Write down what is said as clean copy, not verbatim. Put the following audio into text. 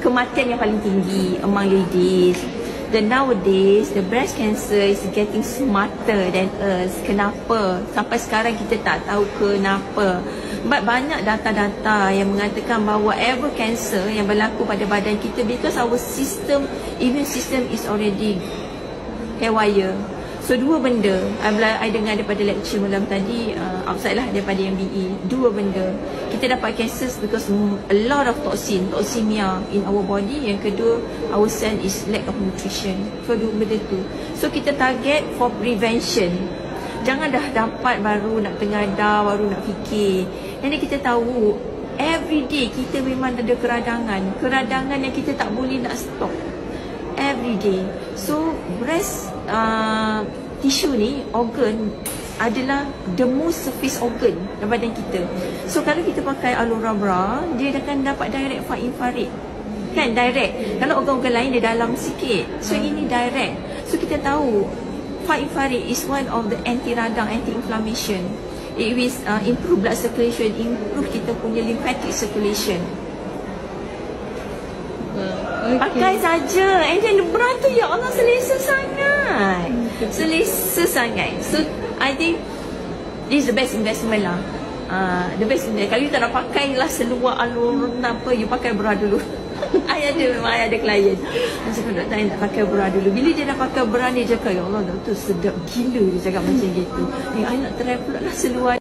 kematian yang paling tinggi among ladies. Dan nowadays, the breast cancer is getting smarter than us. Kenapa? Sampai sekarang kita tak tahu kenapa. But banyak data-data yang mengatakan bahawa whatever cancer yang berlaku pada badan kita, because our system, immune system is already haywire. So dua benda, I dengar daripada lecture malam tadi, outside lah daripada MBE, dua benda. Kita dapat cancer because a lot of toxemia in our body. Yang kedua, our cell is lack of nutrition. So dua benda tu. So kita target for prevention. Jangan dah dapat baru nak tengadah, baru nak fikir. Jadi kita tahu, every day kita memang ada keradangan yang kita tak boleh nak stop. Every day. So breast tissue ni, organ adalah the most surface organ dalam badan kita. So kalau kita pakai Alura Bra, dia akan dapat direct far infrared. Kan direct. Kalau organ-organ lain dia dalam sikit. So ini direct. So kita tahu far infrared is one of the anti-radang, anti-inflammation. It will improve blood circulation, improve kita punya lymphatic circulation. Okay. Pakai saja. And then bra tu, ya Allah, selesa sangat. Selesa sangat. So I think this is the best investment lah. The best investment. Kalau you tak nak pakai lah seluar alurun apa, you pakai bra dulu. I ada klien. Dia cakap, doktor, I nak pakai bra dulu. Bila dia dah pakai bra ni, dia cakap, ya Allah, doktor, sedap gila. Dia cakap macam gitu. I nak try pula lah seluar.